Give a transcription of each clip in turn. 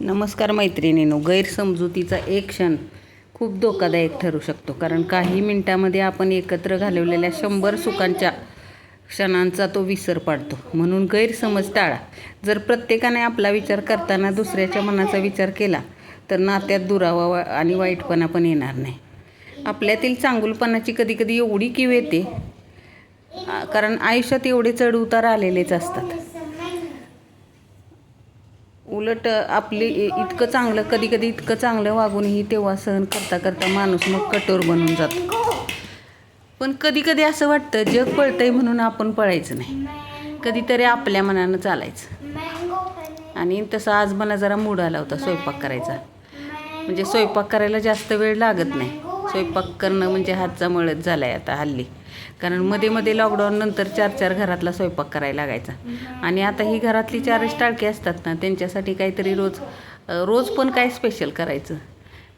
नमस्कार मैत्रिणींनो, गैरसमजुतीचा एक क्षण खूप धोकादायक ठरू शकतो. कारण काही मिनिटांमध्ये आपण एकत्र घालवलेल्या 100 सुखांच्या क्षणांचा तो विसर पाडतो. म्हणून गैरसमज टाळा. जर प्रत्येकाने आपला विचार करताना दुसऱ्याच्या मनाचा विचार केला तर नात्यात दुरावा आणि वाईटपणा पण येणार नाही. आपल्यातील चांगुलपणाची कधीकधी एवढी कीव येते, कारण आयुष्यात एवढे चढ उतार आलेलेच असतात. उलट आपले इतकं चांगलं कधीकधी इतकं चांगलं वागूनही तेव्हा सहन करता करता माणूस मग कठोर बनून जातो. पण कधीकधी असं वाटतं जग पळतंय म्हणून आपण पळायचं नाही, कधीतरी आपल्या मनानं चालायचं. आणि तसं आज मला जरा मूड आला होता स्वयंपाक करायचा. म्हणजे स्वयंपाक करायला जास्त वेळ लागत नाही. स्वयंपाक करणं म्हणजे हातचा मळच झाला आहे आता हल्ली. कारण मध्ये मध्ये लॉकडाऊन नंतर 4 घरातला स्वयंपाक करायला लागायचा. आणि आता ही घरातली 4 टाळकी असतात ना, त्यांच्यासाठी काहीतरी रोज पण काय स्पेशल करायचं.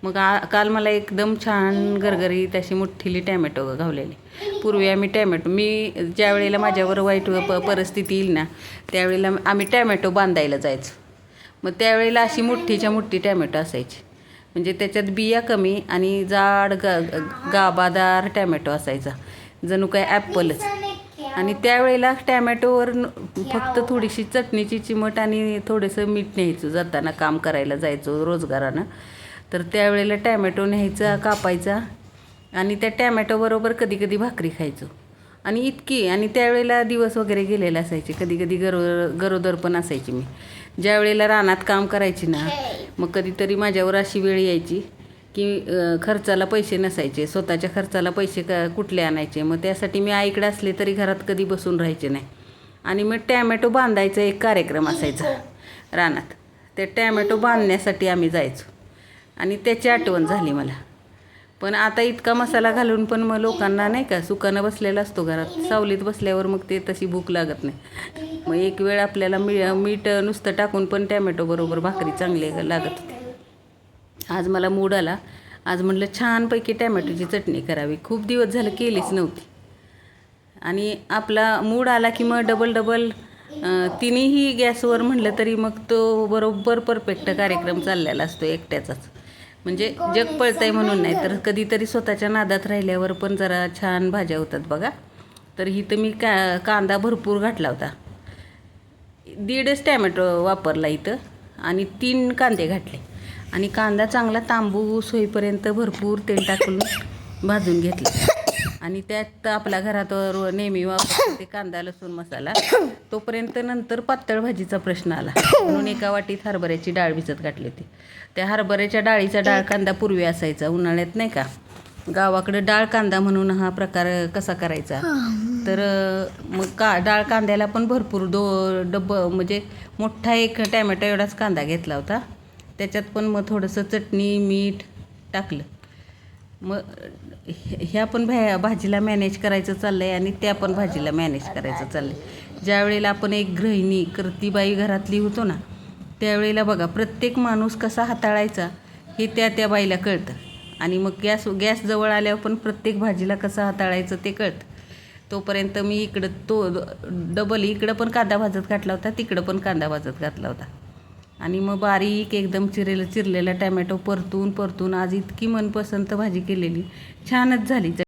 मग काल मला एकदम छान गरगरीत अशी मोठीली टॅमॅटो घावलेली. पूर्वी आम्ही मी ज्या वेळेला माझ्यावर वाईट परिस्थिती येईल ना, त्यावेळेला आम्ही टॅमॅटो बांधायला जायचो. मग त्यावेळेला अशी मोठीच्या मोठी टॅमॅटो असायची. म्हणजे त्याच्यात बिया कमी आणि जाड गाबादार टॅमॅटो असायचा, जणू काय ॲपलच. आणि त्यावेळेला टॅमॅटोवर फक्त थोडीशी चटणीची चिमट आणि थोडंसं मीठ न्यायचं. जाताना काम करायला जायचो रोजगारानं, तर त्यावेळेला टॅमॅटो न्यायचा, कापायचा आणि त्या टॅमॅटोबरोबर कधीकधी भाकरी खायचो. आणि त्यावेळेला दिवस वगैरे गेलेले असायचे. कधीकधी गरोदर पण असायची मी. ज्या वेळेला रानात काम करायची ना, मग कधीतरी माझ्यावर अशी वेळ यायची की खर्चाला पैसे नसायचे. स्वतःच्या खर्चाला पैसे कुठले आणायचे. मग त्यासाठी मी आईकडे असले तरी घरात कधी बसून राहायचे नाही. आणि मग टॅमॅटो बांधायचा एक कार्यक्रम असायचा रानात. ते टॅमॅटो बांधण्यासाठी आम्ही जायचो आणि त्याची आठवण झाली मला. पण आता इतका मसाला घालून पण मग लोकांना नाही का सुकानं बसलेला असतो घरात, सावलीत बसल्यावर मग ते तशी भूक लागत नाही. मग एक वेळ आपल्याला मीठ नुसतं टाकून पण टॅमॅटोबरोबर भाकरी चांगली लागत होती. आज मला मूड आला. आज म्हटलं छानपैकी टॅमॅटोची चटणी करावी. खूप दिवस झालं केलीच नव्हती. आणि आपला मूड आला की मग डबल तिन्ही गॅसवर म्हटलं तरी मग तो बरोबर परफेक्ट कार्यक्रम चाललेला असतो एकट्याचाच. म्हणजे जग पळतंय म्हणून नाही, तर कधीतरी स्वतःच्या नादात राहिल्यावर पण जरा छान भाज्या होतात बघा. तर इथं मी कांदा भरपूर घातला होता. 1.5 टॅमॅटो वापरला इथं आणि 3 कांदे घातले. आणि कांदा चांगला तांबूस होईपर्यंत भरपूर तेल टाकून भाजून घेतलं. आणि त्यात आपल्या घरात नेहमी वापरतो ते कांदा लसूण मसाला. तोपर्यंत नंतर पातळ भाजीचा प्रश्न आला, म्हणून एका वाटीत हरभऱ्याची डाळ भिजत घातली होती. त्या हरभऱ्याच्या डाळीचा डाळ कांदा पूर्वी असायचा उन्हाळ्यात नाही का. गावाकडे डाळ कांदा म्हणून हा प्रकार कसा करायचा, तर मग डाळ कांद्याला पण भरपूर म्हणजे मोठा एक टॅमॅटो एवढाच कांदा घेतला होता. त्याच्यात पण मग थोडंसं चटणी मीठ टाकलं. मग ह्या पण भाजीला मॅनेज करायचं चाललं आहे आणि त्या पण भाजीला मॅनेज करायचं चाललं आहे. ज्या वेळेला आपण एक गृहिणी करतीबाई घरातली होतो ना, त्यावेळेला बघा प्रत्येक माणूस कसा हाताळायचा हे त्या बाईला कळतं. आणि मग गॅस जवळ आल्यावर पण प्रत्येक भाजीला कसं हाताळायचं ते कळतं. तोपर्यंत मी इकडं पण कांदा भाजत घातला होता, तिकडं पण कांदा भाजत घातला होता. आणि मग बारीक एकदम चिरलेला टॅमॅटो परतून आज इतकी मनपसंत भाजी केलेली, छानच झाली.